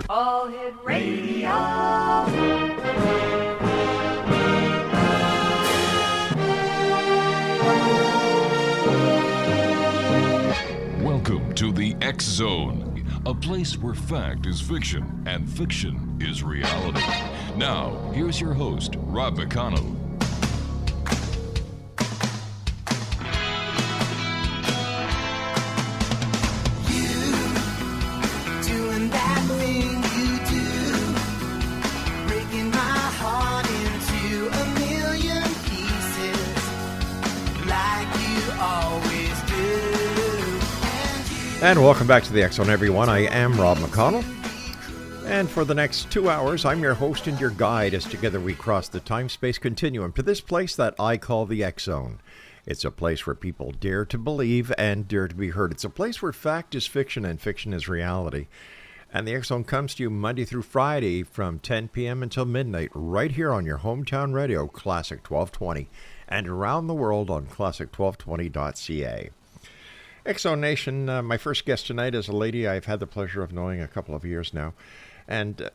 All Hit Radio. Welcome to the X Zone, a place where fact is fiction and fiction is reality. Now, here's your host, Rob McConnell. And welcome back to the X Zone, everyone. I am Rob McConnell. And for the next 2 hours, I'm your host and your guide as together we cross the time-space continuum to this place that I call the X Zone. It's a place where people dare to believe and dare to be heard. It's a place where fact is fiction and fiction is reality. And the X Zone comes to you Monday through Friday from 10 p.m. until midnight, right here on your hometown radio, Classic 1220, and around the world on classic1220.ca. X Zone Nation, my first guest tonight is a lady I've had the pleasure of knowing a couple of years now. And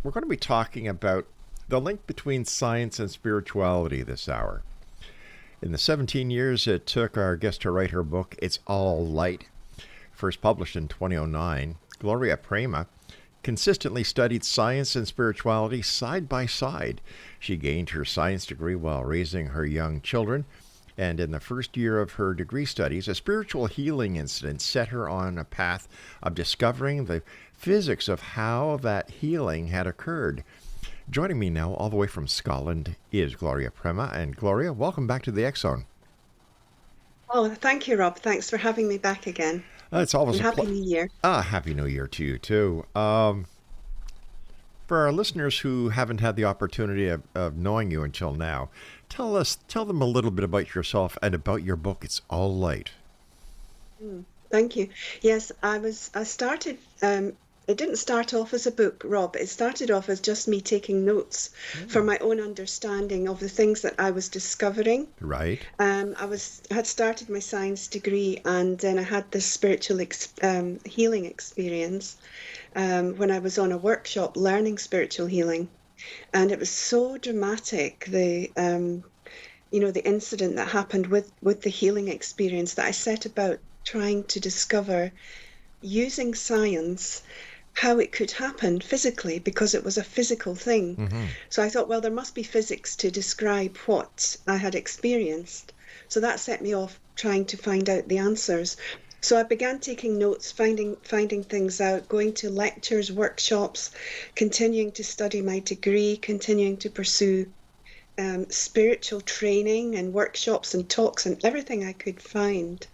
we're going to be talking about the link between science and spirituality this hour. In the 17 years it took our guest to write her book, It's All Light, first published in 2009, GLORIA PREMA consistently studied science and spirituality side by side. She gained her science degree while raising her young children. And in the first year of her degree studies, a spiritual healing incident set her on a path of discovering the physics of how that healing had occurred. Joining me now, all the way from Scotland, is GLORIA PREMA. And Gloria, welcome back to the X Zone. Oh, thank you, Rob. Thanks for having me back again. It's always and Happy New Year. Happy New Year to you, too. For our listeners who haven't had the opportunity of knowing you until now, tell them a little bit about yourself and about your book, It's All Light. Thank you. Yes, I started, it didn't start off as a book, Rob. It started off as just me taking notes for my own understanding of the things that I was discovering. Right. I had started my science degree, and then I had this spiritual healing experience when I was on a workshop learning spiritual healing. And it was so dramatic, the incident that happened with the healing experience, that I set about trying to discover, using science, how it could happen physically, because it was a physical thing. Mm-hmm. So I thought, well, there must be physics to describe what I had experienced. So that set me off trying to find out the answers. So I began taking notes, finding things out, going to lectures, workshops, continuing to study my degree, continuing to pursue spiritual training and workshops and talks and everything I could find,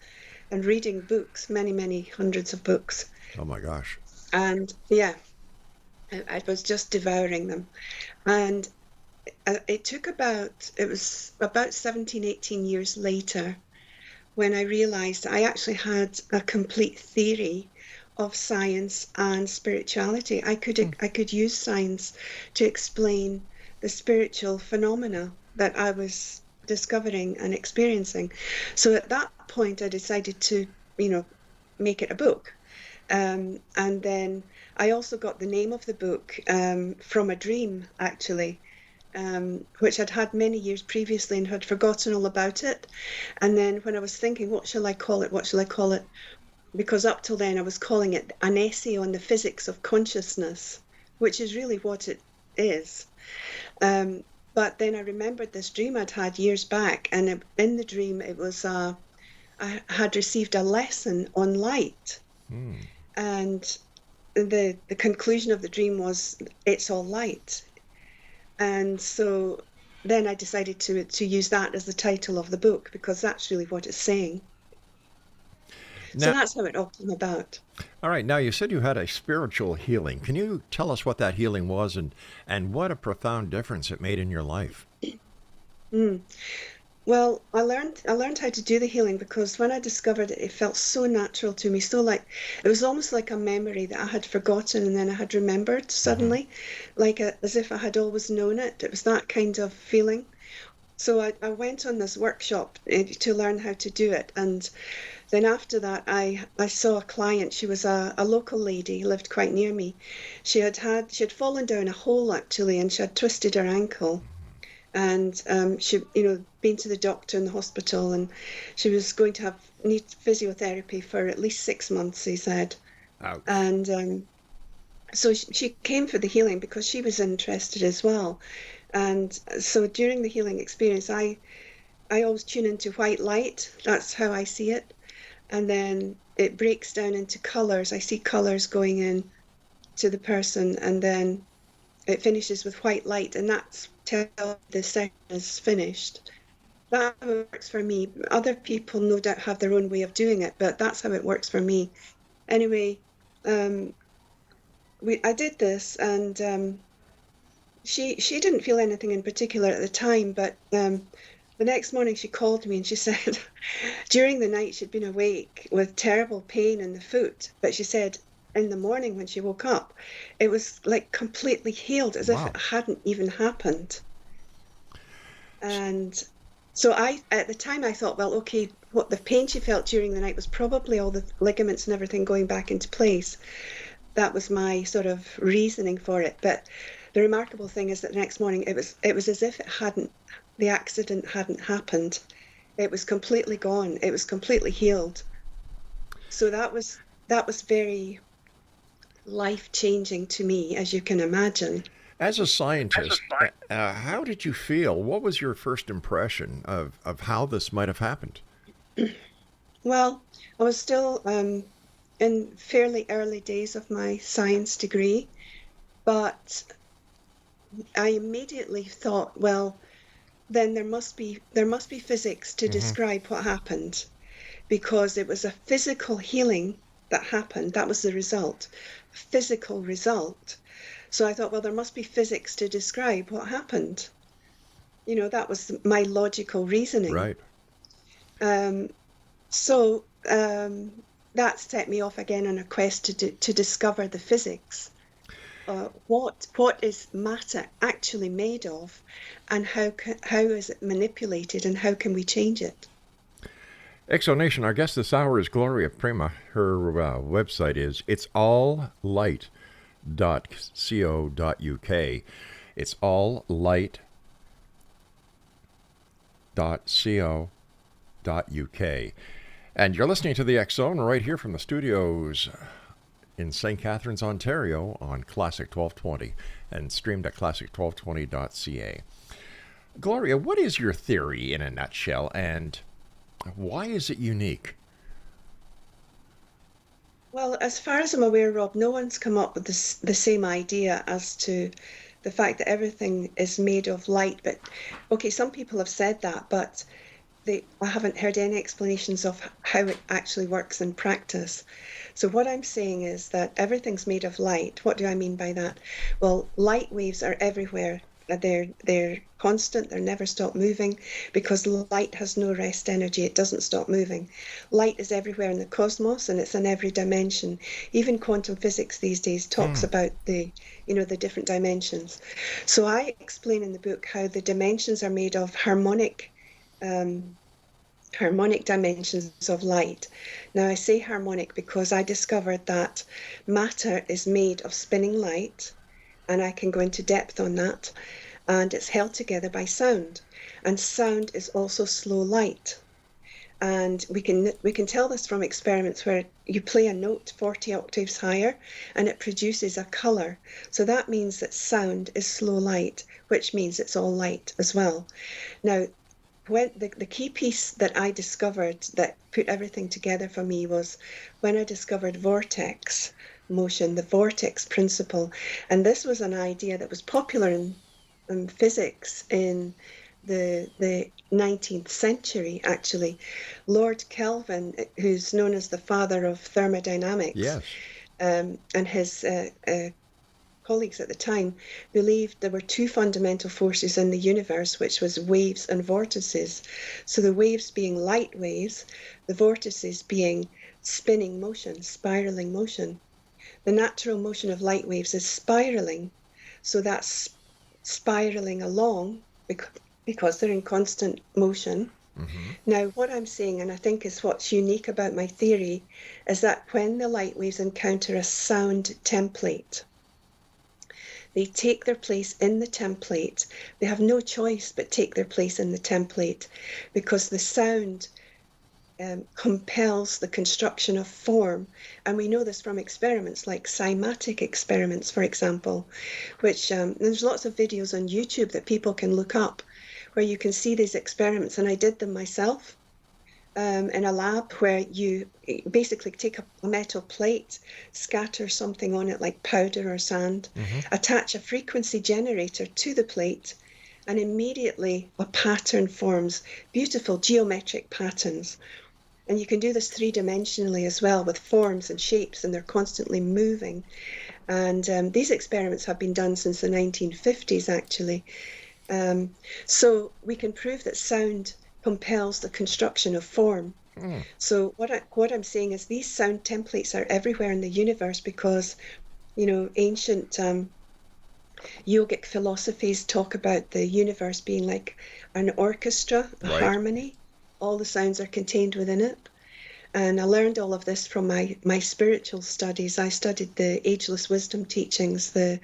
and reading books, many, many hundreds of books. Oh my gosh. And yeah, I was just devouring them. And it was about 17, 18 years later when I realized I actually had a complete theory of science and spirituality. I could use science to explain the spiritual phenomena that I was discovering and experiencing. So at that point, I decided to, make it a book. And then I also got the name of the book from a dream, actually, which I'd had many years previously and had forgotten all about it. And then when I was thinking, what shall I call it? Because up till then I was calling it an essay on the physics of consciousness, which is really what it is. But then I remembered this dream I'd had years back, and in the dream it was I had received a lesson on light. And the conclusion of the dream was, it's all light. And so then I decided to use that as the title of the book, because that's really what it's saying. Now, so that's how it all came about. All right. Now, you said you had a spiritual healing. Can you tell us what that healing was and what a profound difference it made in your life? Well, I learned how to do the healing because when I discovered it, it felt so natural to me. So like, it was almost like a memory that I had forgotten and then I had remembered suddenly, like as if I had always known it. It was that kind of feeling. So I went on this workshop to learn how to do it. And then after that, I saw a client. She was a local lady, lived quite near me. She had fallen down a hole actually, and she had twisted her ankle. And she, been to the doctor in the hospital, and she was going to need physiotherapy for at least 6 months, he said. Ouch. And so she came for the healing because she was interested as well. And so during the healing experience, I always tune into white light. That's how I see it. And then it breaks down into colors. I see colors going in to the person, and then it finishes with white light, and that's till the session is finished. That works for me. Other people no doubt have their own way of doing it, but that's how it works for me. Anyway, I did this, and she didn't feel anything in particular at the time, but the next morning she called me and she said during the night she'd been awake with terrible pain in the foot, but she said in the morning when she woke up, it was like completely healed, as if Wow. it hadn't even happened. And so at the time I thought, well, okay, what the pain she felt during the night was probably all the ligaments and everything going back into place. That was my sort of reasoning for it. But the remarkable thing is that the next morning it was as if the accident hadn't happened. It was completely gone. It was completely healed. So that was very life-changing to me, as you can imagine. As a scientist, how did you feel? What was your first impression of how this might have happened? Well, I was still in fairly early days of my science degree, but I immediately thought, well, then there must be physics to describe what happened, because it was a physical healing that happened. That was the result, physical result. So I thought, well, there must be physics to describe what happened. That was my logical reasoning. Right. So that set me off again on a quest to discover the physics. What is matter actually made of, and how is it manipulated, and how can we change it? Exonation, our guest this hour is Gloria Prema. Her website is itsalllight.co.uk. It's alllight.co.uk. And you're listening to the X Zone right here from the studios in St. Catharines, Ontario on Classic 1220 and streamed at classic1220.ca. Gloria, what is your theory in a nutshell, and why is it unique? Well, as far as I'm aware, Rob, no one's come up with the same idea as to the fact that everything is made of light. But, okay, some people have said that, but I haven't heard any explanations of how it actually works in practice. So what I'm saying is that everything's made of light. What do I mean by that? Well, light waves are everywhere. They're constant. They never stop moving, because light has no rest energy. It doesn't stop moving. Light is everywhere in the cosmos, and it's in every dimension. Even quantum physics these days talks about the different dimensions. So I explain in the book how the dimensions are made of harmonic dimensions of light. Now, I say harmonic because I discovered that matter is made of spinning light, and I can go into depth on that, and it's held together by sound. And sound is also slow light. And we can tell this from experiments where you play a note 40 octaves higher and it produces a color. So that means that sound is slow light, which means it's all light as well. Now, when the key piece that I discovered that put everything together for me was when I discovered vortex motion, the vortex principle. And this was an idea that was popular in physics in the 19th century, actually. Lord Kelvin, who's known as the father of thermodynamics, Yes. And his colleagues at the time believed there were two fundamental forces in the universe, which was waves and vortices. So the waves being light waves, the vortices being spinning motion, spiraling motion. The natural motion of light waves is spiraling, so that's spiraling along because they're in constant motion. Now, what I'm saying, and I think is what's unique about my theory, is that when the light waves encounter a sound template, they take their place in the template. They have no choice but take their place in the template, because the sound compels the construction of form. And we know this from experiments like cymatic experiments, for example, which there's lots of videos on YouTube that people can look up where you can see these experiments. And I did them myself in a lab, where you basically take a metal plate, scatter something on it like powder or sand, attach a frequency generator to the plate, and immediately a pattern forms, beautiful geometric patterns. And you can do this three-dimensionally as well, with forms and shapes, and they're constantly moving. And these experiments have been done since the 1950s, actually. So we can prove that sound compels the construction of form. So what I'm saying is these sound templates are everywhere in the universe, because, ancient yogic philosophies talk about the universe being like an orchestra, a harmony. All the sounds are contained within it. And I learned all of this from my spiritual studies. I studied the ageless wisdom teachings, the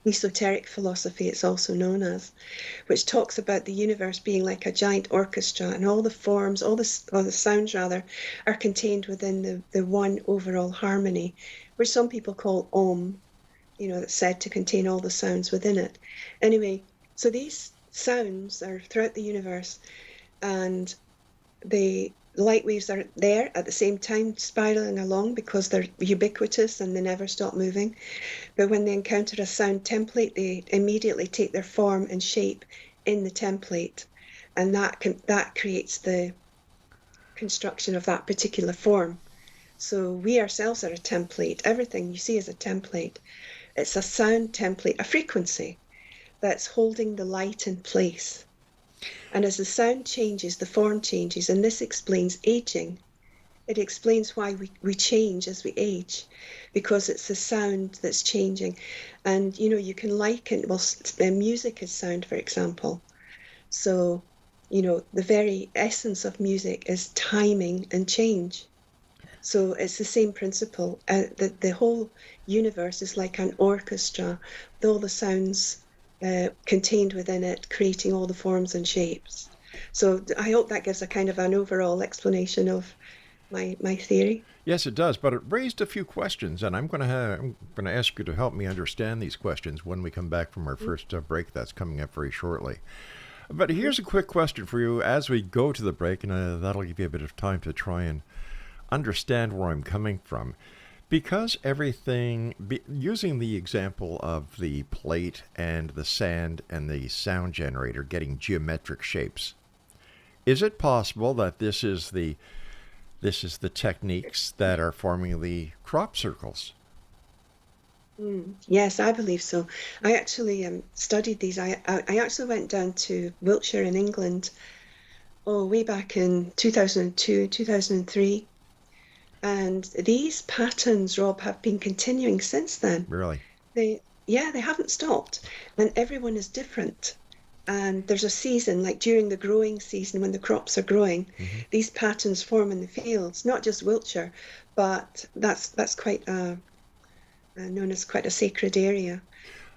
esoteric philosophy it's also known as, which talks about the universe being like a giant orchestra, and all the forms, all the sounds rather, are contained within the one overall harmony, which some people call Om, that's said to contain all the sounds within it. Anyway, so these sounds are throughout the universe, and the light waves are there at the same time, spiraling along, because they're ubiquitous and they never stop moving. But when they encounter a sound template, they immediately take their form and shape in the template, and that creates the construction of that particular form. So we ourselves are a template. Everything you see is a template. It's a sound template, a frequency that's holding the light in place. And as the sound changes, the form changes, and this explains aging. It explains why we change as we age, because it's the sound that's changing. And, you can liken, music is sound, for example. So, the very essence of music is timing and change. So it's the same principle. The whole universe is like an orchestra, with all the sounds contained within it, creating all the forms and shapes. So I hope that gives a kind of an overall explanation of my theory. Yes, it does, but it raised a few questions, and I'm going to ask you to help me understand these questions when we come back from our first break that's coming up very shortly. But here's a quick question for you as we go to the break, and that'll give you a bit of time to try and understand where I'm coming from. Because using the example of the plate and the sand and the sound generator getting geometric shapes, is it possible that this is the techniques that are forming the crop circles? Yes, I believe so. I actually studied these. I actually went down to Wiltshire in England, way back in 2002, 2003. And these patterns, Rob, have been continuing since then. Really? They haven't stopped. And everyone is different. And there's a season, like during the growing season, when the crops are growing, these patterns form in the fields. Not just Wiltshire, but that's quite known as quite a sacred area.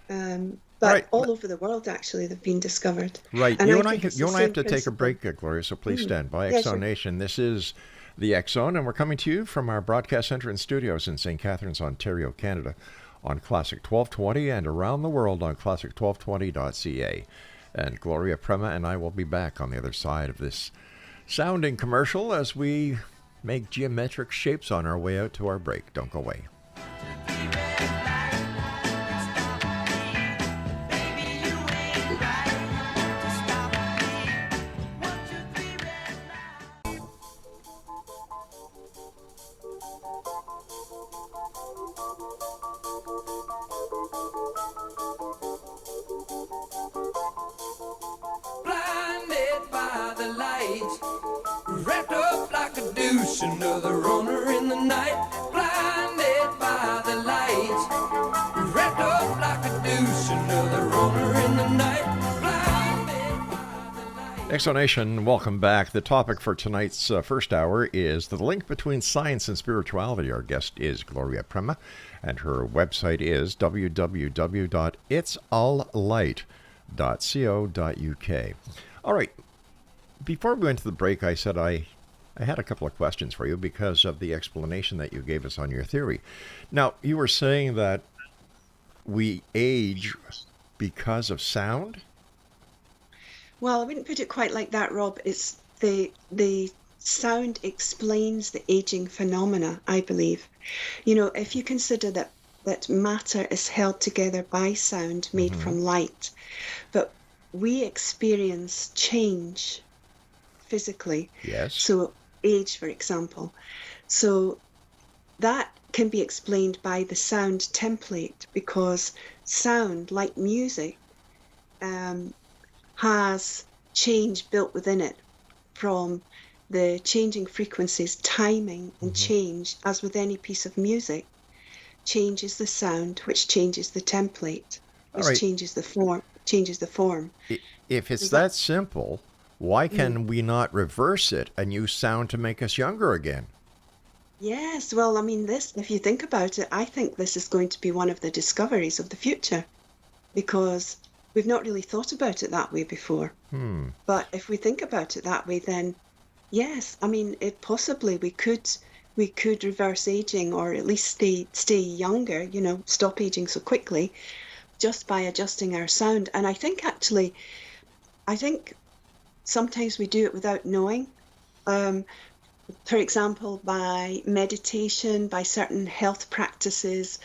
But all over the world, actually, they've been discovered. Right. And You I and I think it's the have to same take a break, principle. Gloria, so please stand by. Yeah, X Zone sure. Nation, this is the X Zone, and we're coming to you from our broadcast center and studios in St. Catharines, Ontario, Canada, on Classic 1220 and around the world on classic1220.ca. And Gloria, Prema, and I will be back on the other side of this sounding commercial as we make geometric shapes on our way out to our break. Don't go away. Blinded by the light, wrapped up like a douche, another runner in the night. Blinded by the light, wrapped up like a douche, another runner in the night. Blinded by the light. Exonation, welcome back. The topic for tonight's first hour is the link between science and spirituality. Our guest is Gloria PREMA, and her website is www.itsalllight.co.uk. All right, before we went to the break, I said I had a couple of questions for you because of the explanation that you gave us on your theory. Now, you were saying that we age because of sound? Well, I wouldn't put it quite like that, Rob. It's the sound explains the aging phenomena, I believe. You know, if you consider that matter is held together by sound made from light, but we experience change physically. Yes. So age, for example. So that can be explained by the sound template, because sound, like music, has change built within it from the changing frequencies, timing and change, as with any piece of music. Changes the sound, which changes the template, which changes the form. If it's that simple, why can we not reverse it and use sound to make us younger again? Yes, well, I mean, this, if you think about it, I think this is going to be one of the discoveries of the future, because we've not really thought about it that way before. But if we think about it that way, then yes, I mean, it possibly we could reverse aging, or at least stay younger, you know, stop aging so quickly, just by adjusting our sound. And I think sometimes we do it without knowing. For example, by meditation, by certain health practices,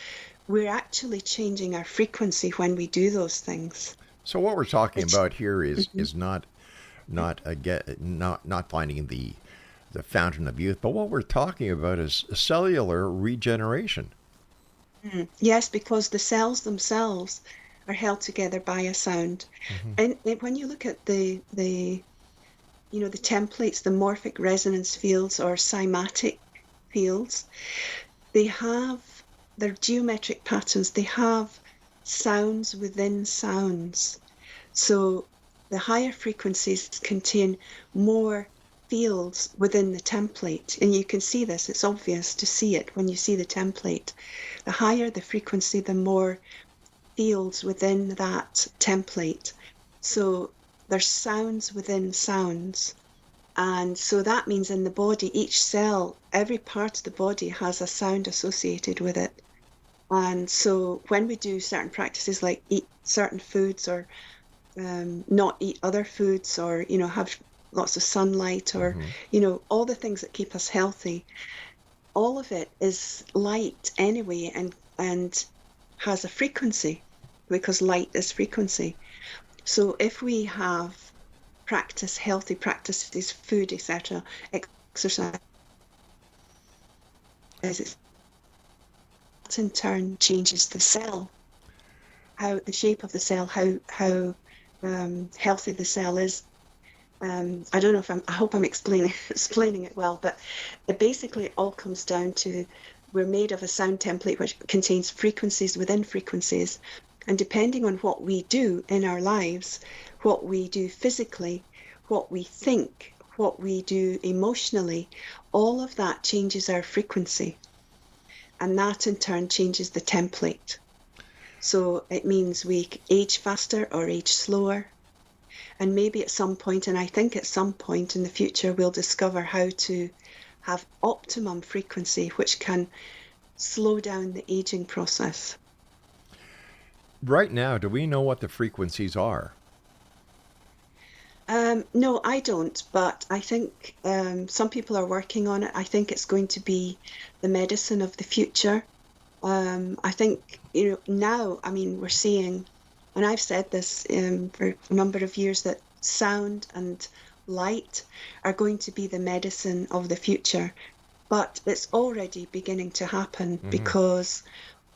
we're actually changing our frequency when we do those things. So what we're talking about here is not finding the fountain of youth, but what we're talking about is cellular regeneration. Yes, because the cells themselves are held together by a sound. And when you look at the templates, the morphic resonance fields or cymatic fields, they're geometric patterns. They have sounds within sounds. So the higher frequencies contain more fields within the template. And you can see this. It's obvious to see it when you see the template. The higher the frequency, the more fields within that template. So there's sounds within sounds. And so that means in the body, each cell, every part of the body has a sound associated with it. And so when we do certain practices like eat certain foods, or not eat other foods, or, you know, have lots of sunlight, or, you know, all the things that keep us healthy, all of it is light anyway, and has a frequency, because light is frequency. So if we have healthy practices, food, etc., exercise, that in turn changes the cell, how the shape of the cell, how healthy the cell is. I don't know I hope I'm explaining it well, but it basically all comes down to, we're made of a sound template which contains frequencies within frequencies, and depending on what we do in our lives, what we do physically, what we think, what we do emotionally, all of that changes our frequency. And that in turn changes the template. So it means we age faster or age slower. And maybe at some point, and I think at some point in the future, we'll discover how to have optimum frequency, which can slow down the aging process. Right now, do we know what the frequencies are? No, I don't, but I think some people are working on it. I think it's going to be the medicine of the future. I think, you know, now, I mean, we're seeing, and I've said this for a number of years, that sound and light are going to be the medicine of the future. But it's already beginning to happen, because,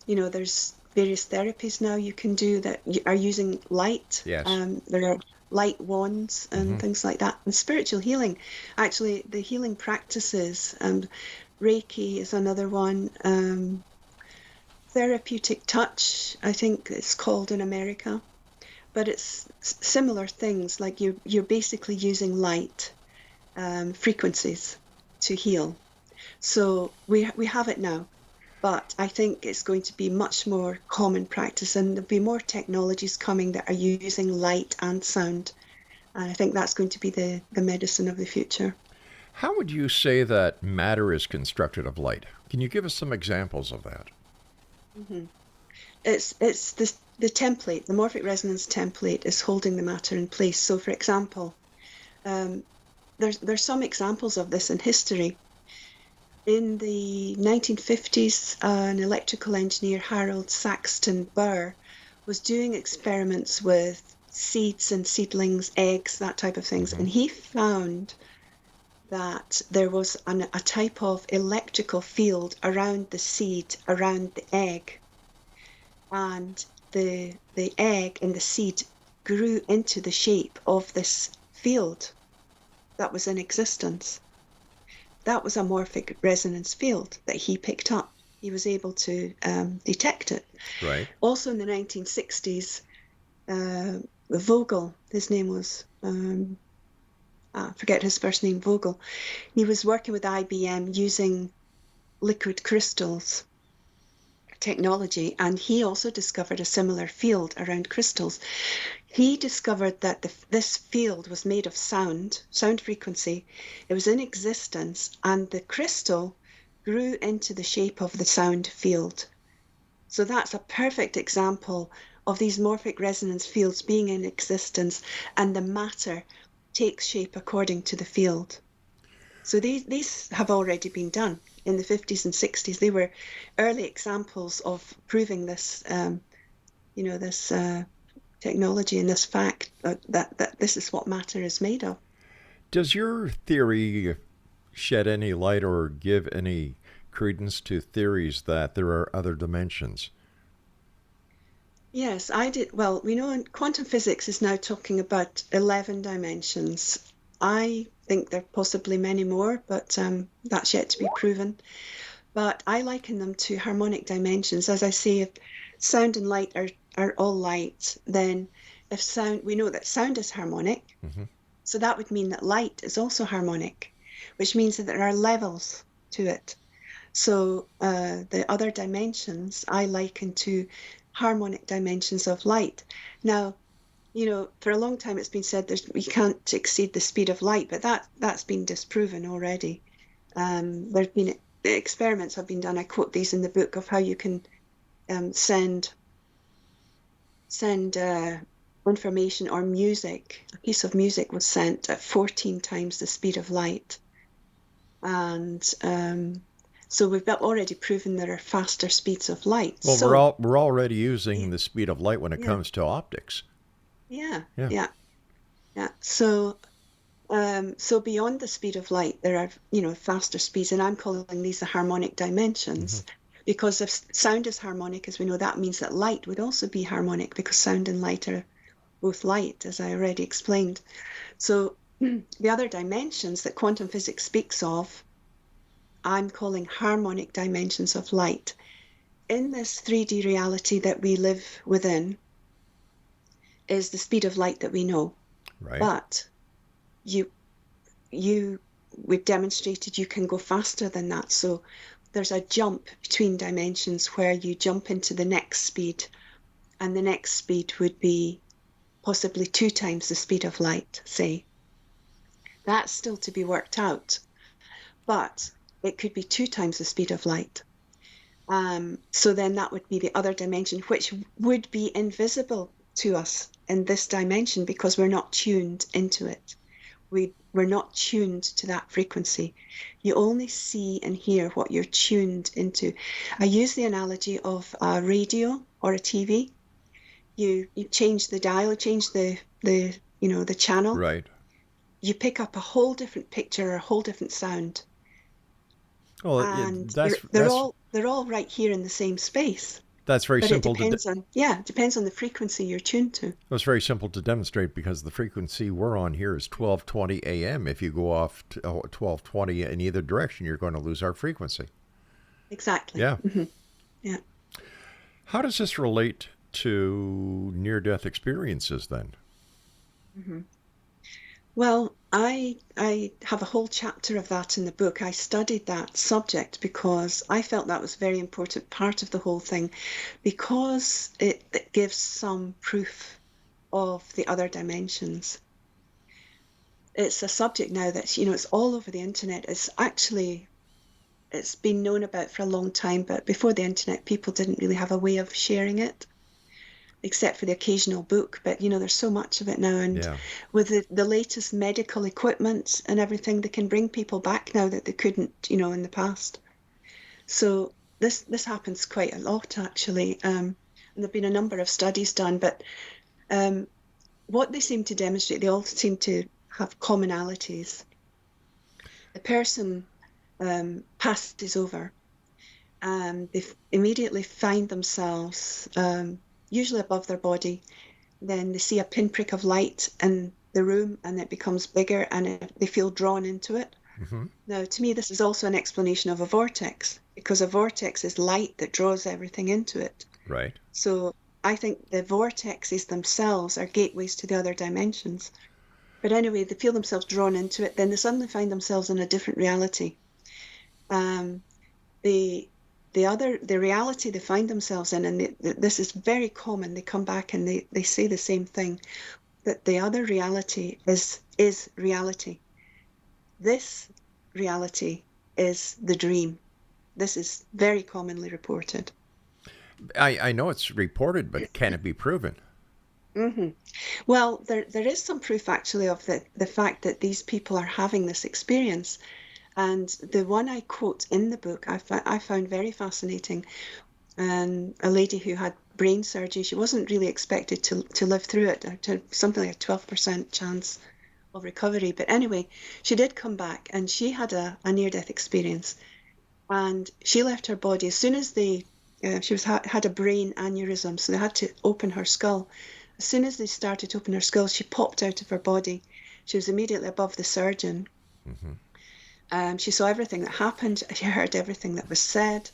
you know, there's various therapies now you can do that are using light. Yes. There are light wands and things like that. And spiritual healing, actually, the healing practices, Reiki is another one. Therapeutic touch, I think it's called in America. but it's similar things, like you're basically using light frequencies to heal. So we have it now, but I think it's going to be much more common practice, and there'll be more technologies coming that are using light and sound. And I think that's going to be the medicine of the future. How would you say that matter is constructed of light? Can you give us some examples of that? Hmm. It's the template, the morphic resonance template is holding the matter in place. So, for example, um, there's some examples of this in history. In the 1950s, an electrical engineer, Harold Saxton Burr, was doing experiments with seeds and seedlings, eggs, that type of things, and he found that there was a type of electrical field around the seed, around the egg, and the egg and the seed grew into the shape of this field that was in existence. That was a morphic resonance field that he picked up. He was able to detect it. Right. Also in the 1960s, Vogel, his name was, I forget his first name, Vogel. He was working with IBM using liquid crystals technology, and he also discovered a similar field around crystals. He discovered that this field was made of sound frequency. It was in existence, and the crystal grew into the shape of the sound field. So that's a perfect example of these morphic resonance fields being in existence, and the matter takes shape according to the field. So these have already been done in the 50s and 60s. They were early examples of proving this, this technology and this fact that this is what matter is made of. Does your theory shed any light or give any credence to theories that there are other dimensions? Yes, I did. Well, we know quantum physics is now talking about 11 dimensions. I think there are possibly many more, but that's yet to be proven. But I liken them to harmonic dimensions. As I say, if sound and light are all light, then if sound, we know that sound is harmonic. Mm-hmm. So that would mean that light is also harmonic, which means that there are levels to it. So the other dimensions I liken to harmonic dimensions of light. Now, for a long time it's been said we can't exceed the speed of light, but that's been disproven already. There's been experiments have been done. I quote these in the book of how you can send information or music. A piece of music was sent at 14 times the speed of light, and so we've already proven there are faster speeds of light. Well, so, we're already using the speed of light when it comes to optics. Yeah. So beyond the speed of light, there are, faster speeds, and I'm calling these the harmonic dimensions. Mm-hmm. Because if sound is harmonic, as we know, that means that light would also be harmonic, because sound and light are both light, as I already explained. So the other dimensions that quantum physics speaks of, I'm calling harmonic dimensions of light. In this 3D reality that we live within is the speed of light that we know. Right. But we've demonstrated you can go faster than that. So there's a jump between dimensions where you jump into the next speed, and the next speed would be possibly 2 times the speed of light, say. That's still to be worked out, but it could be 2 times the speed of light. So then that would be the other dimension, which would be invisible to us in this dimension because we're not tuned into it. We're not tuned to that frequency. You only see and hear what you're tuned into. I use the analogy of a radio or a TV. You change the dial, change the channel. Right. You pick up a whole different picture or a whole different sound. Well, and they're all right here in the same space. That's very simple. It depends on the frequency you're tuned to. It's very simple to demonstrate because the frequency we're on here is 1220 AM. If you go off 1220 in either direction, you're going to lose our frequency. Exactly. Yeah. Mm-hmm. Yeah. How does this relate to near-death experiences then? Well, I have a whole chapter of that in the book. I studied that subject because I felt that was a very important part of the whole thing, because it gives some proof of the other dimensions. It's a subject now that's, it's all over the internet. It's been known about for a long time, but before the internet, people didn't really have a way of sharing it, except for the occasional book. But, there's so much of it now. And Yeah. with the latest medical equipment and everything, they can bring people back now that they couldn't, in the past. So this happens quite a lot, actually. And there've been a number of studies done, but what they seem to demonstrate, they all seem to have commonalities. The person passes over, and they immediately find themselves usually above their body. Then they see a pinprick of light in the room, and it becomes bigger, and they feel drawn into it. Mm-hmm. Now, to me, this is also an explanation of a vortex, because a vortex is light that draws everything into it. Right. So I think the vortexes themselves are gateways to the other dimensions. But anyway, they feel themselves drawn into it, then they suddenly find themselves in a different reality. The reality they find themselves in, and this is very common, they come back and they say the same thing, that the other reality is reality. This reality is the dream. This is very commonly reported. I know it's reported, but can it be proven? Mm-hmm. Well, there is some proof actually of the fact that these people are having this experience. And the one I quote in the book, I found very fascinating. And a lady who had brain surgery, she wasn't really expected to live through it, to something like a 12% chance of recovery. But anyway, she did come back, and she had a near-death experience. And she left her body as soon as had a brain aneurysm, so they had to open her skull. As soon as they started to open her skull, she popped out of her body. She was immediately above the surgeon. Mm-hmm. She saw everything that happened. She heard everything that was said.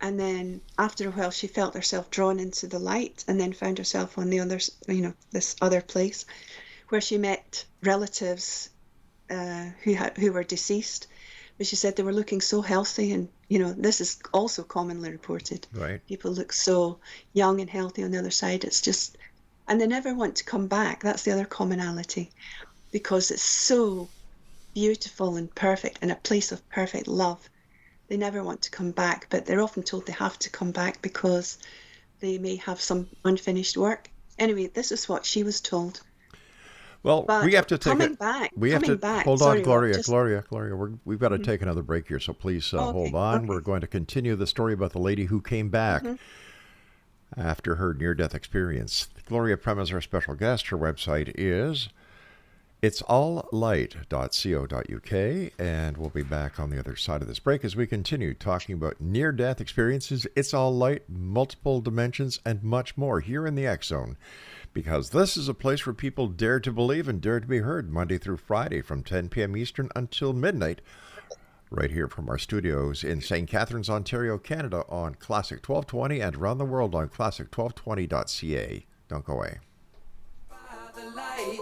And then after a while, she felt herself drawn into the light, and then found herself on the other, this other place where she met relatives who were deceased. But she said they were looking so healthy, and this is also commonly reported. Right. People look so young and healthy on the other side. It's just, and they never want to come back. That's the other commonality, because it's so beautiful and perfect, and a place of perfect love. They never want to come back, but they're often told they have to come back because they may have some unfinished work. Anyway, this is what she was told. Well, But we have to take coming it. back, We have coming to back. hold Sorry, on, Gloria. just- Gloria. We've got to take another break here, so please hold on. okay. We're going to continue the story about the lady who came back after her near-death experience. Gloria PREMA is our special guest. Her website is itsalllight.co.uk, and we'll be back on the other side of this break as we continue talking about near-death experiences, It's All Light, multiple dimensions, and much more here in the X Zone. Because this is a place where people dare to believe and dare to be heard, Monday through Friday from 10 p.m. Eastern until midnight, right here from our studios in St. Catharines, Ontario, Canada on Classic 1220 and around the world on classic1220.ca. Don't go away. By the light,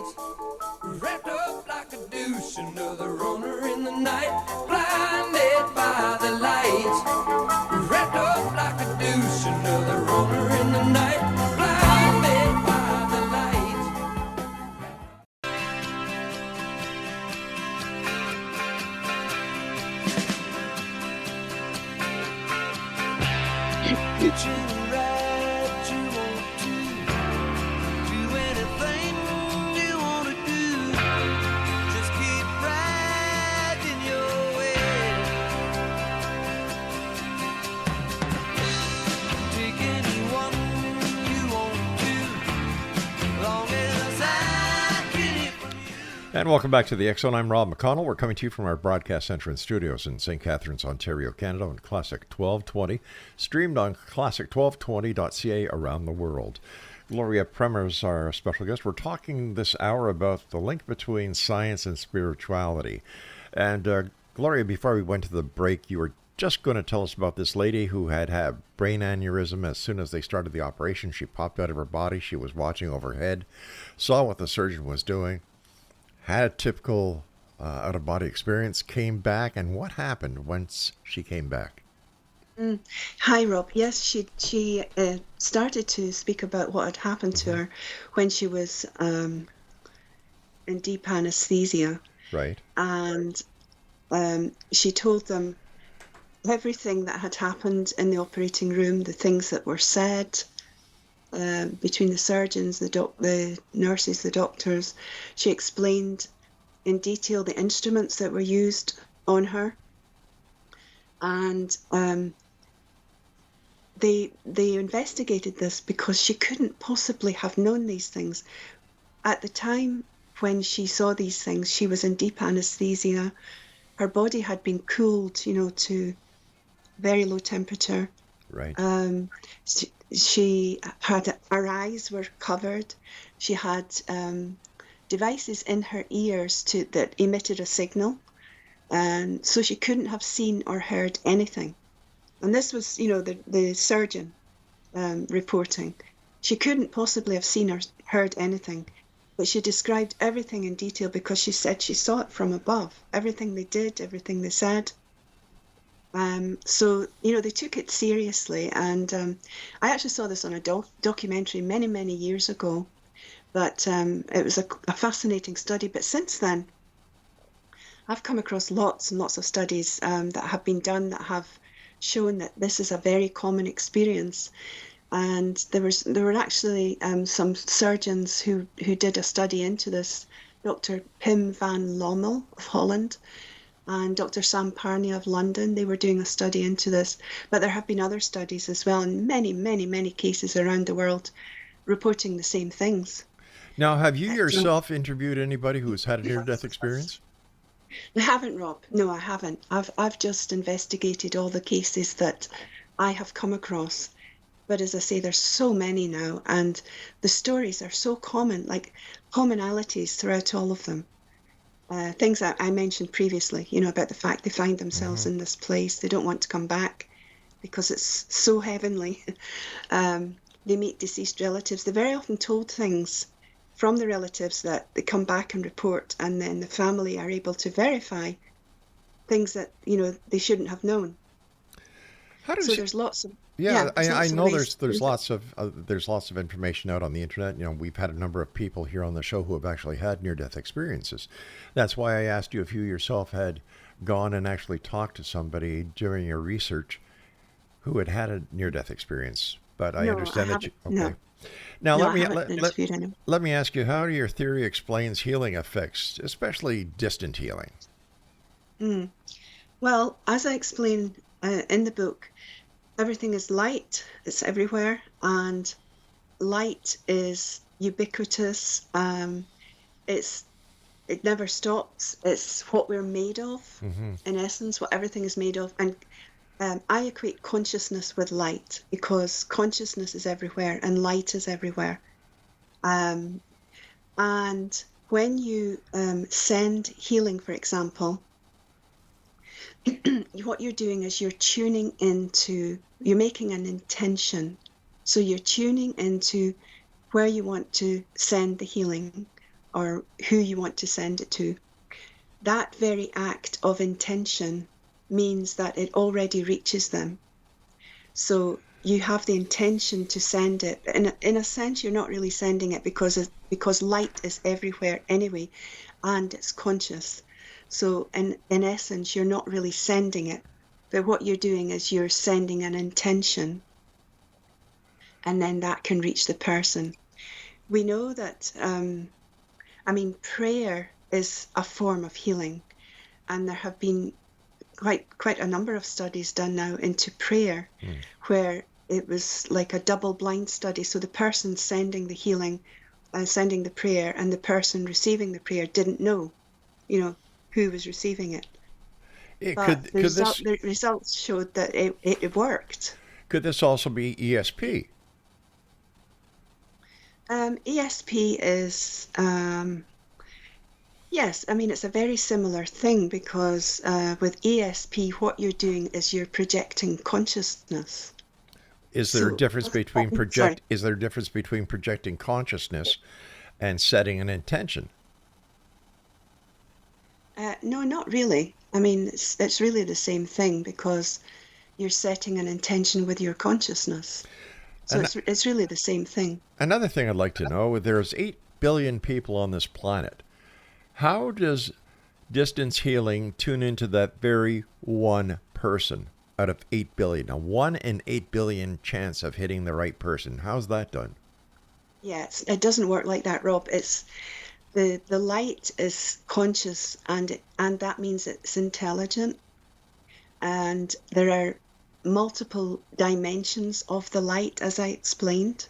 wrapped up like a douche, another runner in the night, blinded by the light, wrapped up like a douche, another runner in the night, blinded by the light. Get you right, you want to do anything you want to do. Just keep riding your way. Take anyone you want to, long as I can hear from you. And welcome back to the X Zone. I'm Rob McConnell. We're coming to you from our broadcast center and studios in St. Catharines, Ontario, Canada on Classic 1220, streamed on classic1220.ca around the world. Gloria PREMA is our special guest. We're talking this hour about the link between science and spirituality. And Gloria, before we went to the break, you were just going to tell us about this lady who had brain aneurysm. As soon as they started the operation, she popped out of her body. She was watching overhead, saw what the surgeon was doing, had a typical out-of-body experience, came back, and what happened once she came back? Hi, Rob. Yes, she started to speak about what had happened to her when she was in deep anesthesia, Right. and she told them everything that had happened in the operating room, the things that were said between the surgeons, the nurses, the doctors. She explained in detail the instruments that were used on her, and they investigated this because she couldn't possibly have known these things. At the time when she saw these things, she was in deep anesthesia. Her body had been cooled, to very low temperature. Right. She had, her eyes were covered. She had devices in her ears that emitted a signal, and so she couldn't have seen or heard anything. And this was, the surgeon reporting. She couldn't possibly have seen or heard anything, but she described everything in detail because she said she saw it from above. Everything they did, everything they said. So, they took it seriously. And I actually saw this on a documentary many, many years ago. But it was a fascinating study. But since then, I've come across lots and lots of studies that have been done that have shown that this is a very common experience. And there were actually some surgeons who did a study into this. Dr. Pim van Lommel of Holland and Dr. Sam Parney of London. They were doing a study into this. But there have been other studies as well, in many, many, many cases around the world, reporting the same things. Now, have you yourself interviewed anybody who's had a near-death experience? I haven't, Rob. No, I haven't. I've just investigated all the cases that I have come across. But as I say, there's so many now, and the stories are so common, like commonalities throughout all of them. Things that I mentioned previously, about the fact they find themselves in this place. They don't want to come back because it's so heavenly. They meet deceased relatives. They very often told things from the relatives that they come back and report, and then the family are able to verify things that, they shouldn't have known. There's lots of... Yeah, I know ways. there's lots of information out on the internet. We've had a number of people here on the show who have actually had near-death experiences. That's why I asked you if you yourself had gone and actually talked to somebody during your research who had a near-death experience. But I understand that you... Okay. No. Now No, let me ask you, how do your theory explains healing effects, especially distant healing? Well, as I explain in the book, everything is light. It's everywhere, and light is ubiquitous. It never stops. It's what we're made of, in essence, what everything is made of. And I equate consciousness with light because consciousness is everywhere and light is everywhere. And when you send healing, for example, what you're doing is you're making an intention. So you're tuning into where you want to send the healing or who you want to send it to. That very act of intention means that it already reaches them. So you have the intention to send it. In a sense, you're not really sending it because light is everywhere anyway, and it's conscious. So in essence, you're not really sending it. But what you're doing is you're sending an intention, and then that can reach the person. We know that, prayer is a form of healing, and there have been quite a number of studies done now into prayer, where it was like a double-blind study. So the person sending the healing, sending the prayer, and the person receiving the prayer didn't know, who was receiving it. The results showed that it worked. Could this also be ESP? ESP is Yes, I mean, it's a very similar thing because with ESP, what you're doing is you're projecting consciousness. Is there a So, difference between sorry. is there a difference between projecting consciousness and setting an intention? No, not really. I mean, it's really the same thing because you're setting an intention with your consciousness. So And it's really the same thing. another thing I'd like to know, there's 8 billion people on this planet. How does distance healing tune into that very one person out of 8 billion? A 1 in 8 billion chance of hitting the right person. How's that done? Yeah, it doesn't work like that, Rob. It's the light is conscious and that means it's intelligent. And there are multiple dimensions of the light, as I explained.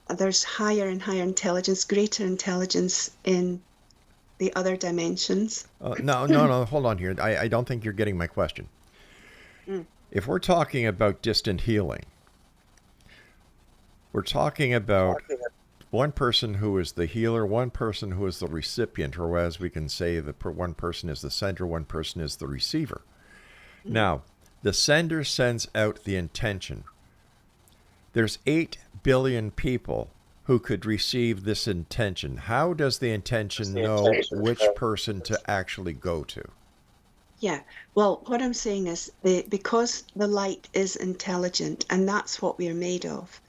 There's higher and higher intelligence, greater intelligence in the other dimensions. No, hold on here. I don't think you're getting my question. Mm. If we're talking about distant healing, we're talking about one person who is the healer, one person who is the recipient, or as we can say, one person is the sender, one person is the receiver. Mm. Now, the sender sends out the intention. There's 8 billion people who could receive this intention. How does the intention know which person to actually go to? Yeah, well, what I'm saying is because the light is intelligent, and that's what we are made of.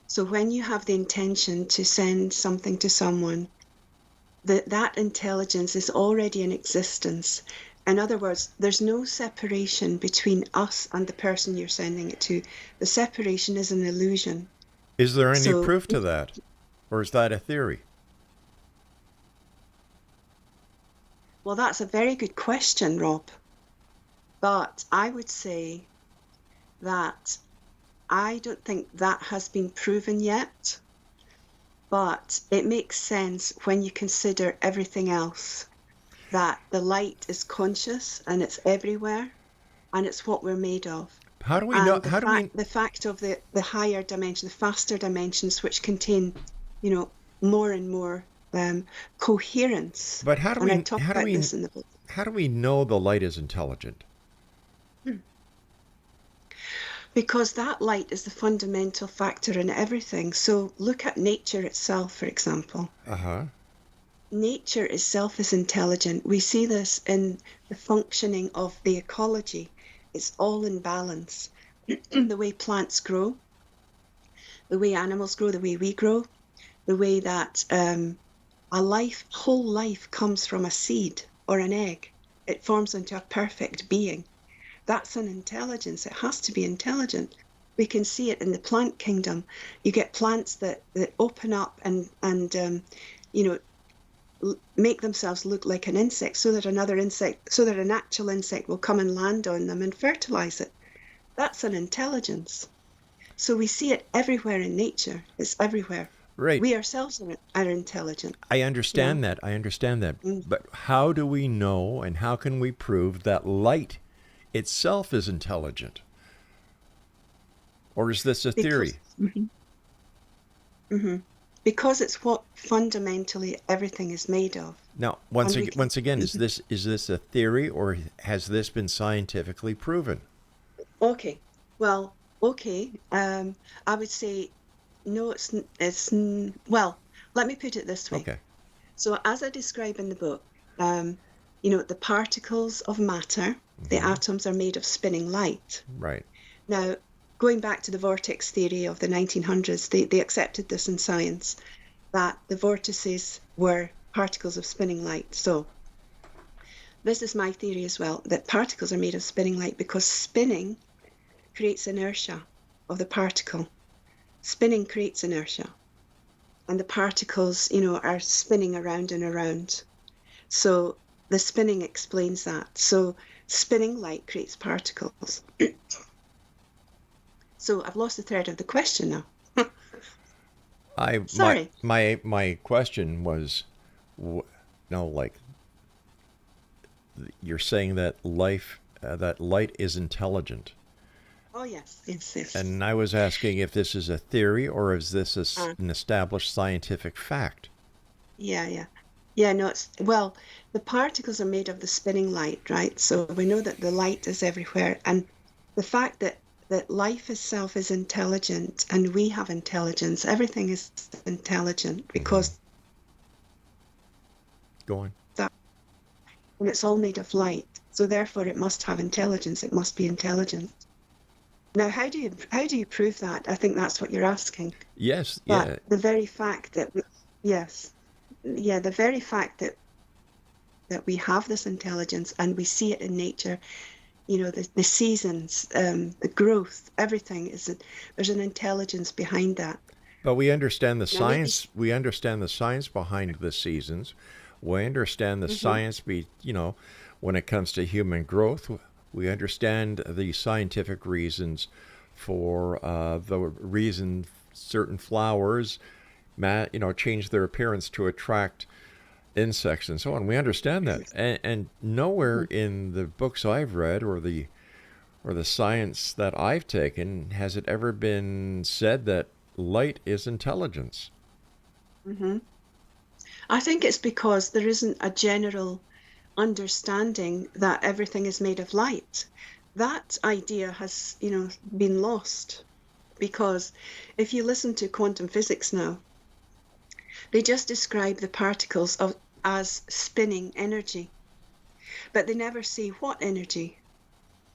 So when you have the intention to send something to someone, that intelligence is already in existence. In other words, there's no separation between us and the person you're sending it to. The separation is an illusion. Is there any So, proof to that? Or is that a theory? well, that's a very good question, Rob. But I would say that I don't think that has been proven yet. But it makes sense when you consider everything else, that the light is conscious and it's everywhere and it's what we're made of. How do we know? And the fact of the higher dimension, the faster dimensions, which contain, more and more coherence. But And I talk about this in the book. how do we know the light is intelligent? Because that light is the fundamental factor in everything. So look at nature itself, for example. Uh-huh. Nature itself is intelligent. We see this in the functioning of the ecology. It's all in balance. The way plants grow, the way animals grow, the way we grow, the way that whole life comes from a seed or an egg. It forms into a perfect being. That's an intelligence. It has to be intelligent. We can see it in the plant kingdom. You get plants that open up and make themselves look like an insect so that an actual insect will come and land on them and fertilize it. That's an intelligence. So we see it everywhere in nature. It's everywhere. Right. We ourselves are intelligent. I understand that. I understand that. But how do we know and how can we prove that light itself is intelligent? Or is this a theory? Because it's what fundamentally everything is made of. Now, once again, is this a theory or has this been scientifically proven? Okay. Well, okay. I would say no. Well. Let me put it this way. Okay. So, as I describe in the book, the particles of matter, the atoms are made of spinning light. Right. Now, going back to the vortex theory of the 1900s, they accepted this in science, that the vortices were particles of spinning light. So this is my theory as well, that particles are made of spinning light because spinning creates inertia of the particle. Spinning creates inertia. And the particles, are spinning around and around. So the spinning explains that. So spinning light creates particles. So I've lost the thread of the question now. Sorry. My question was, you're saying that that light is intelligent. Oh yes. And I was asking if this is a theory or is this an established scientific fact? Yeah. Yeah, no, well, the particles are made of the spinning light, right? So we know that the light is everywhere. And the fact that life itself is intelligent and we have intelligence, everything is intelligent because Go on. that, and it's all made of light. So therefore it must have intelligence. It must be intelligent. Now, how do you prove that? I think that's what you're asking. Yes, But yeah. the very fact that yes, yeah, the very fact that we have this intelligence and we see it in nature, the seasons, the growth, everything there's an intelligence behind that. But we understand the Now maybe, science. We understand the science behind the seasons. We understand the science when it comes to human growth. We understand the scientific reasons for the reason certain flowers, change their appearance to attract insects and so on. We understand that, and nowhere in the books I've read or the science that I've taken has it ever been said that light is intelligence. I think it's because there isn't a general understanding that everything is made of light. That idea has, been lost because if you listen to quantum physics now, they just describe the particles as spinning energy, but they never say what energy.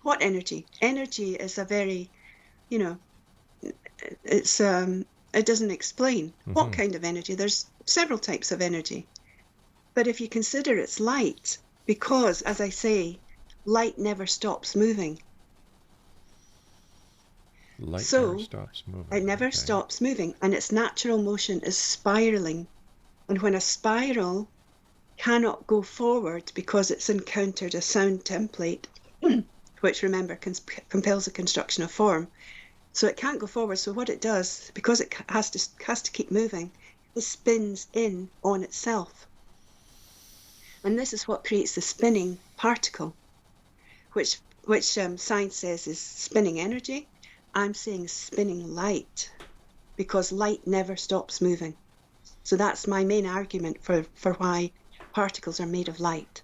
What energy? Energy is a very, it doesn't explain what kind of energy. There's several types of energy. But if you consider it's light, because, as I say, light never stops moving. Light So never stops moving. it never Okay. stops moving, and its natural motion is spiraling. And when a spiral cannot go forward because it's encountered a sound template, which remember compels the construction of form, so it can't go forward. So what it does, because it has to keep moving, it spins in on itself. And this is what creates the spinning particle, which science says is spinning energy. I'm saying spinning light, because light never stops moving. So that's my main argument for why particles are made of light.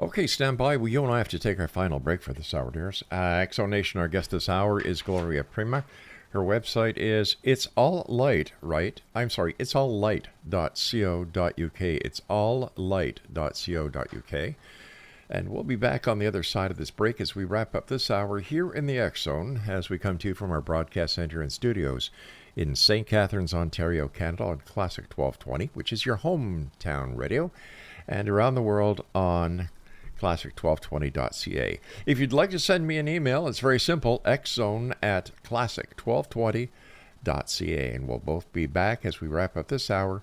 Okay, stand by. Well, you and I have to take our final break for this hour, dears. Exonation, our guest this hour is GLORIA PREMA. Her website is It's All Light, right? I'm sorry, it's alllight.co.uk. It's alllight.co.uk. And we'll be back on the other side of this break as we wrap up this hour here in the X Zone as we come to you from our broadcast center and studios in St. Catharines, Ontario, Canada on Classic 1220, which is your hometown radio, and around the world on classic1220.ca. If you'd like to send me an email, it's very simple, xzone@classic1220.ca. And we'll both be back as we wrap up this hour.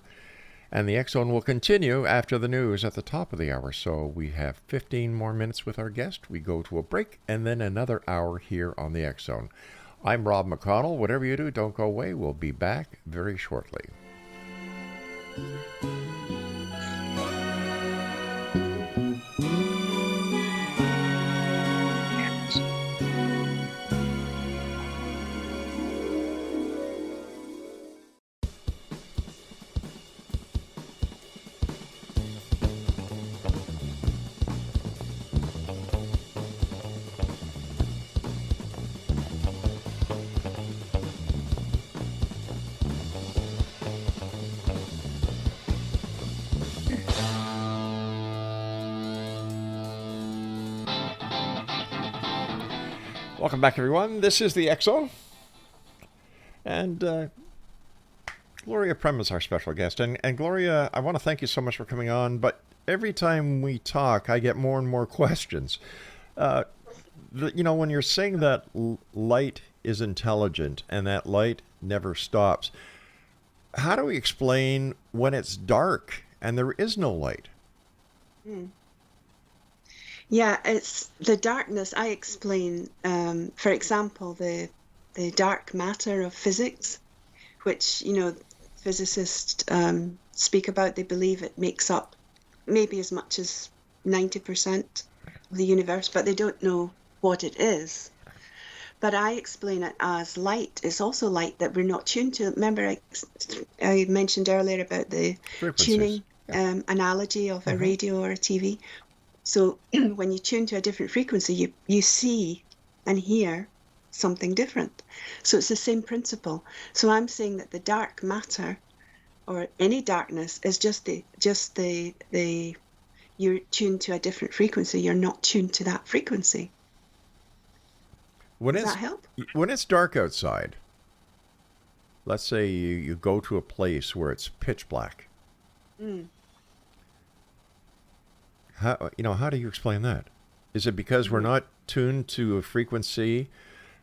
And the X Zone will continue after the news at the top of the hour. So we have 15 more minutes with our guest. We go to a break and then another hour here on the X Zone. I'm Rob McConnell. Whatever you do, don't go away. We'll be back very shortly. Welcome back, everyone. This is the X Zone. And GLORIA PREMA is our special guest. And GLORIA, I want to thank you so much for coming on. But every time we talk, I get more and more questions. When you're saying that light is intelligent and that light never stops, how do we explain when it's dark and there is no light? Yeah, it's the darkness. I explain, for example, the dark matter of physics, which, physicists speak about. They believe it makes up maybe as much as 90% of the universe, but they don't know what it is. But I explain it as light. It's also light that we're not tuned to. Remember, I mentioned earlier about the Frequencies. tuning analogy of a radio or a TV. So when you tune to a different frequency, you see and hear something different. So it's the same principle. So I'm saying that the dark matter or any darkness is just the you're tuned to a different frequency. You're not tuned to that frequency. Does that help? When it's dark outside, let's say you go to a place where it's pitch black. How do you explain that? Is it because we're not tuned to a frequency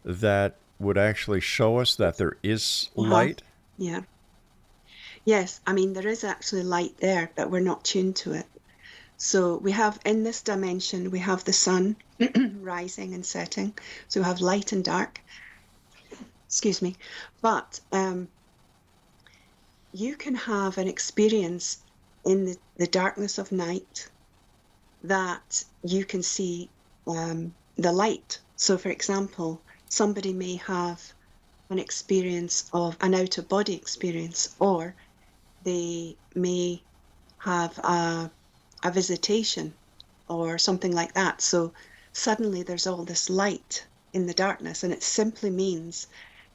that would actually show us that there is light? Yeah. Yes, I mean, there is actually light there, but we're not tuned to it. So we have, in this dimension, we have the sun rising and setting. So we have light and dark. Excuse me. But you can have an experience in the darkness of night that you can see the light. So, for example, somebody may have an experience of an out-of-body experience, or they may have a visitation or something like that. So suddenly there's all this light in the darkness, and it simply means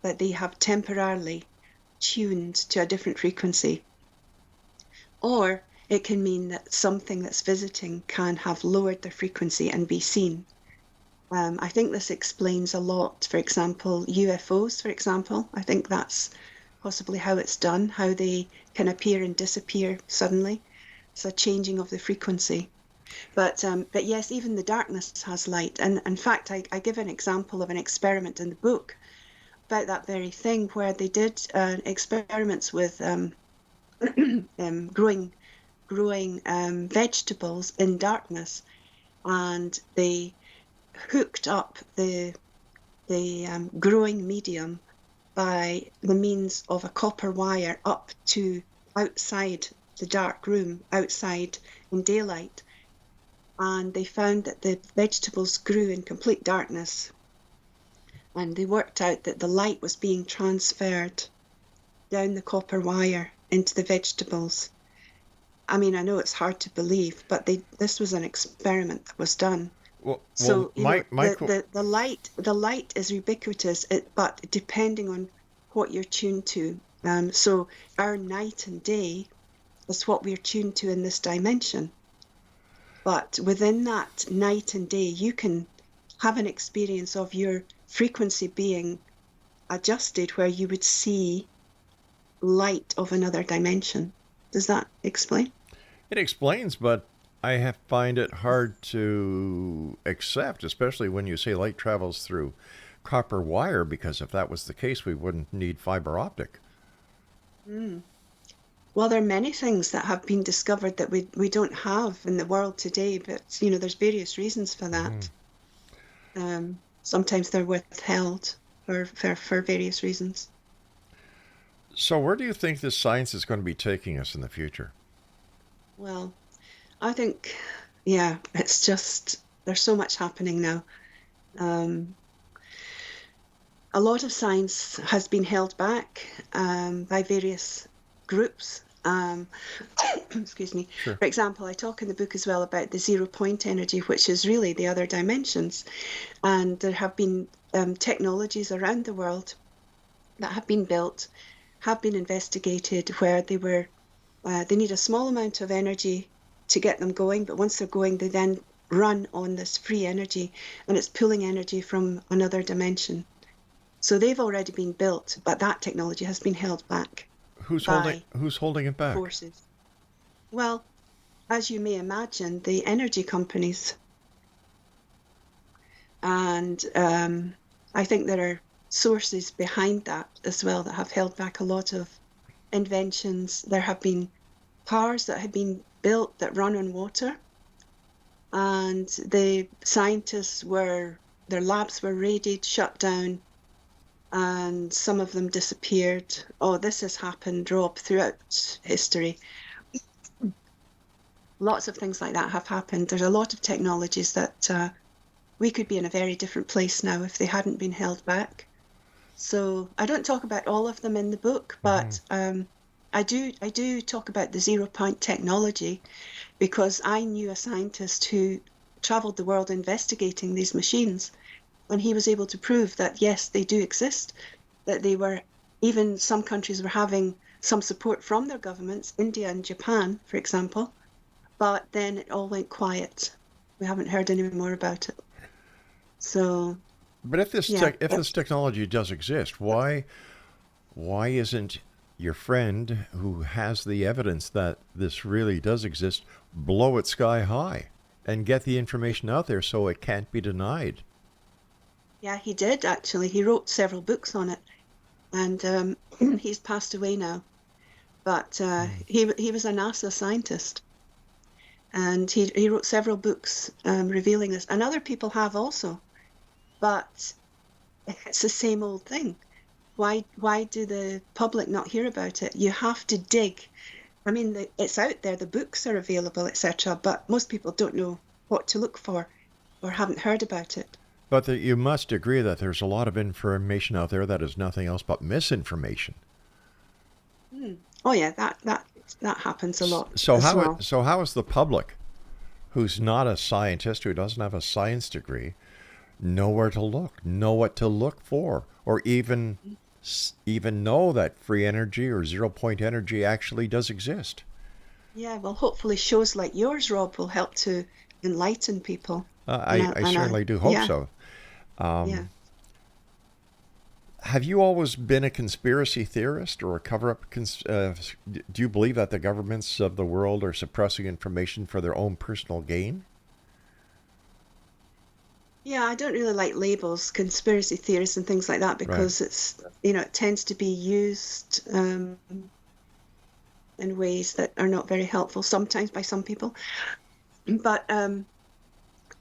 that they have temporarily tuned to a different frequency. Or it can mean that something that's visiting can have lowered their frequency and be seen. I think this explains a lot. For example, UFOs, for example, I think that's possibly how it's done, how they can appear and disappear suddenly. It's a changing of the frequency. But yes, even the darkness has light. And in fact, I give an example of an experiment in the book about that very thing, where they did experiments with growing vegetables in darkness, and they hooked up the growing medium by the means of a copper wire up to outside the dark room, outside in daylight, and they found that the vegetables grew in complete darkness, and they worked out that the light was being transferred down the copper wire into the vegetables. I mean, I know it's hard to believe, but this was an experiment that was done. So the light is ubiquitous, but depending on what you're tuned to. So our night and day is what we're tuned to in this dimension. But within that night and day, you can have an experience of your frequency being adjusted, where you would see light of another dimension. Does that explain? It explains, but I find it hard to accept, especially when you say light travels through copper wire, because if that was the case, we wouldn't need fiber optic. Well, there are many things that have been discovered that we don't have in the world today, but there's various reasons for that. Sometimes they're withheld for various reasons. So where do you think this science is going to be taking us in the future? Well, I think, it's just, there's so much happening now. A lot of science has been held back by various groups. Excuse me. Sure. For example, I talk in the book as well about the 0-point energy, which is really the other dimensions. And there have been technologies around the world that have been built, have been investigated, where they need a small amount of energy to get them going, but once they're going, they then run on this free energy, and it's pulling energy from another dimension. So they've already been built, but that technology has been held back. Who's holding it back? Forces. Well, as you may imagine, the energy companies. And I think there are sources behind that as well that have held back a lot of inventions. There have been cars that have been built that run on water, and the scientists their labs were raided, shut down, and some of them disappeared. Oh, this has happened, Rob, throughout history. Lots of things like that have happened. There's a lot of technologies that we could be in a very different place now if they hadn't been held back. So I don't talk about all of them in the book, but I do talk about the 0 point technology because I knew a scientist who traveled the world investigating these machines, and he was able to prove that yes, they do exist, that they were, even some countries were having some support from their governments, India and Japan, for example, but then it all went quiet. We haven't heard any more about it. So, But if yeah, this technology does exist, why isn't your friend who has the evidence that this really does exist blow it sky high and get the information out there so it can't be denied? yeah, he did actually. He wrote several books on it, and he's passed away now. But he was a NASA scientist, and he wrote several books revealing this, and other people have also. But it's the same old thing. Why do the public not hear about it? You have to dig. I mean, it's out there, the books are available, etc., but most people don't know what to look for or haven't heard about it. But you must agree that there's a lot of information out there that is nothing else but misinformation. Oh yeah, that happens a lot So as well. how is the public, who's not a scientist, who doesn't have a science degree, know where to look, know what to look for, or even know that free energy or 0 point energy actually does exist? Yeah, well, hopefully shows like yours, Rob, will help to enlighten people. I certainly do hope yeah, so. yeah. Have you always been a conspiracy theorist or a cover-up? Do you believe that the governments of the world are suppressing information for their own personal gain? Yeah, I don't really like labels, conspiracy theories and things like that, Right. because it tends to be used in ways that are not very helpful sometimes by some people. But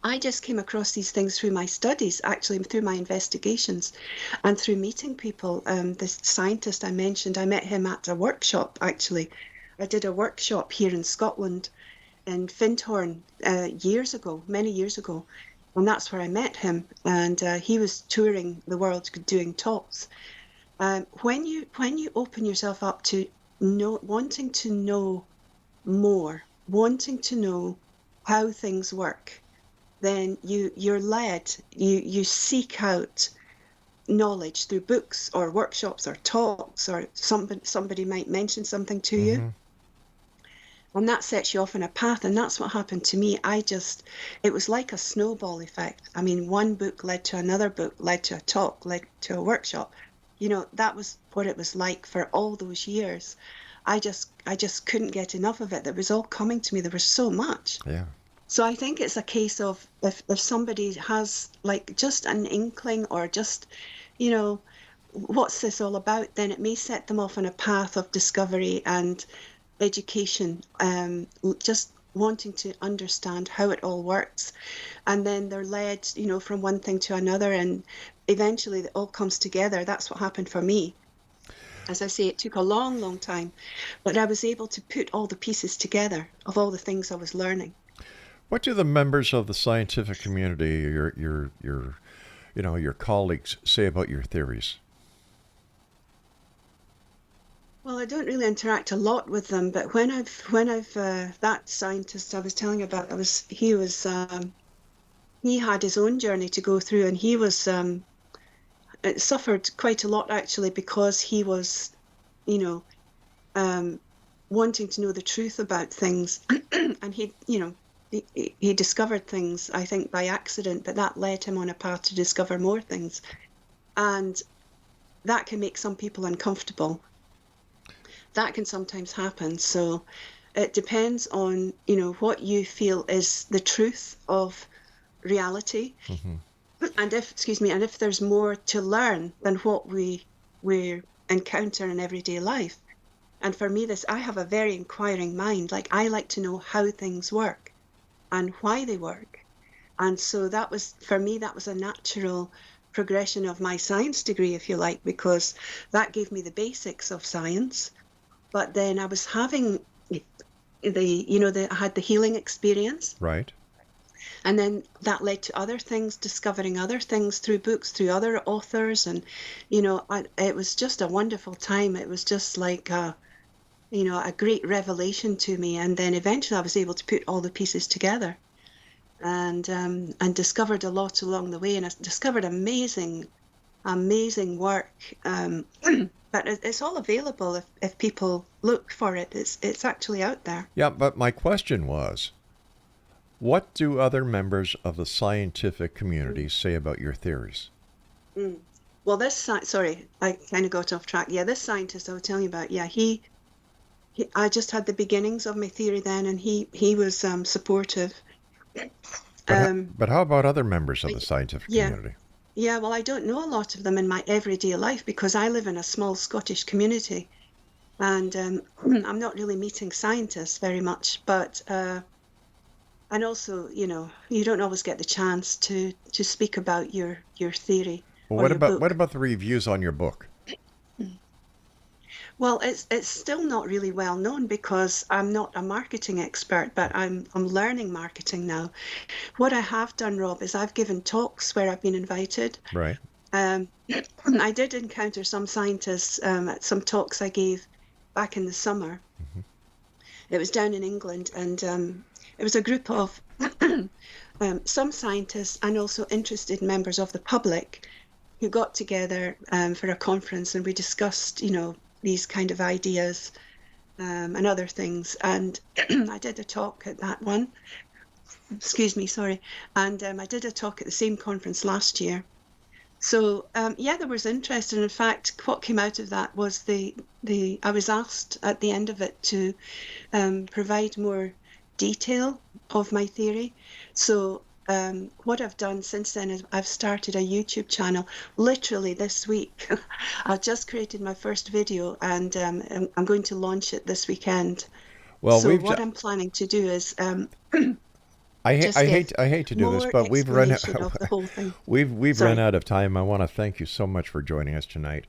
I just came across these things through my studies, actually through my investigations and through meeting people. The scientist I mentioned, I met him at a workshop, actually. I did a workshop here in Scotland, in Findhorn, years ago, many years ago. And that's where I met him. And he was touring the world doing talks. When you open yourself up to wanting to know more, wanting to know how things work, then you're led, you seek out knowledge through books or workshops or talks, or somebody might mention something to you, Mm-hmm. and that sets you off on a path. And that's what happened to me. It was like a snowball effect. I mean, one book led to another book, led to a talk, led to a workshop. That was what it was like for all those years. I just couldn't get enough of it. It was all coming to me. There was so much. Yeah. So I think it's a case of, if somebody has like just an inkling, or just, what's this all about, then it may set them off on a path of discovery and education, just wanting to understand how it all works. And then they're led, from one thing to another, and eventually it all comes together. That's what happened for me. As I say, it took a long, long time, but I was able to put all the pieces together of all the things I was learning. What do the members of the scientific community, your colleagues, say about your theories? Well, I don't really interact a lot with them, but when I've that scientist I was telling you about, he had his own journey to go through, and he was it suffered quite a lot, actually, because he was, wanting to know the truth about things, and he discovered things, I think, by accident, but that led him on a path to discover more things, and that can make some people uncomfortable. That can sometimes happen. So it depends on, what you feel is the truth of reality. Mm-hmm. And if there's more to learn than what we encounter in everyday life. And for me, I have a very inquiring mind. Like, I like to know how things work and why they work. And so for me, that was a natural progression of my science degree, if you like, because that gave me the basics of science. But then I was having I had the healing experience. Right. And then that led to other things, discovering other things through books, through other authors. And, it was just a wonderful time. It was just like a great revelation to me. And then eventually I was able to put all the pieces together and discovered a lot along the way. And I discovered amazing work. But it's all available if people look for it. It's actually out there. Yeah, but my question was, what do other members of the scientific community say about your theories? Mm. Well, sorry, I kind of got off track. Yeah, this scientist I was telling you about, yeah, I just had the beginnings of my theory then, and he was supportive. But how about other members of the scientific community? Yeah, well, I don't know a lot of them in my everyday life because I live in a small Scottish community, and I'm not really meeting scientists very much. But and also, you don't always get the chance to speak about your theory. Well, what about the reviews on your book? Well, it's still not really well known because I'm not a marketing expert, but I'm learning marketing now. What I have done, Rob, is I've given talks where I've been invited. Right. I did encounter some scientists at some talks I gave back in the summer. Mm-hmm. It was down in England, and it was a group of some scientists and also interested members of the public who got together for a conference, and we discussed, these kind of ideas and other things. And I did a talk at that one. Excuse me, sorry. And I did a talk at the same conference last year. So there was interest, and in fact, what came out of that was I was asked at the end of it to provide more detail of my theory. So what I've done since then is I've started a YouTube channel literally this week. I've just created my first video, and I'm going to launch it this weekend. Well, so what I'm planning to do is I hate to do this, but we've run out of the whole thing. We've run out of time. I want to thank you so much for joining us tonight,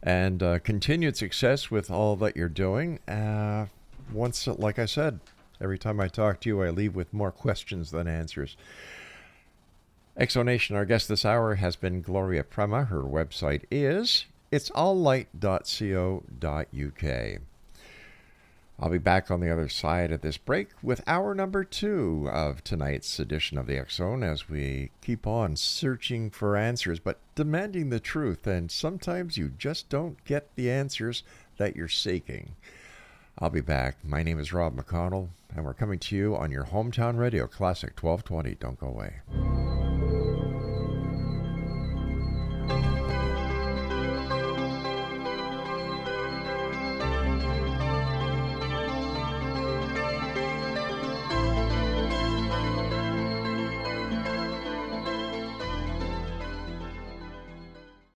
and continued success with all that you're doing. Like I said, every time I talk to you, I leave with more questions than answers. Exonation, our guest this hour has been Gloria PREMA. Her website is itsalllight.co.uk. I'll be back on the other side of this break with hour number 2 of tonight's edition of the X Zone as we keep on searching for answers, but demanding the truth. And sometimes you just don't get the answers that you're seeking. I'll be back. My name is Rob McConnell, and we're coming to you on your hometown radio, Classic 1220. Don't go away.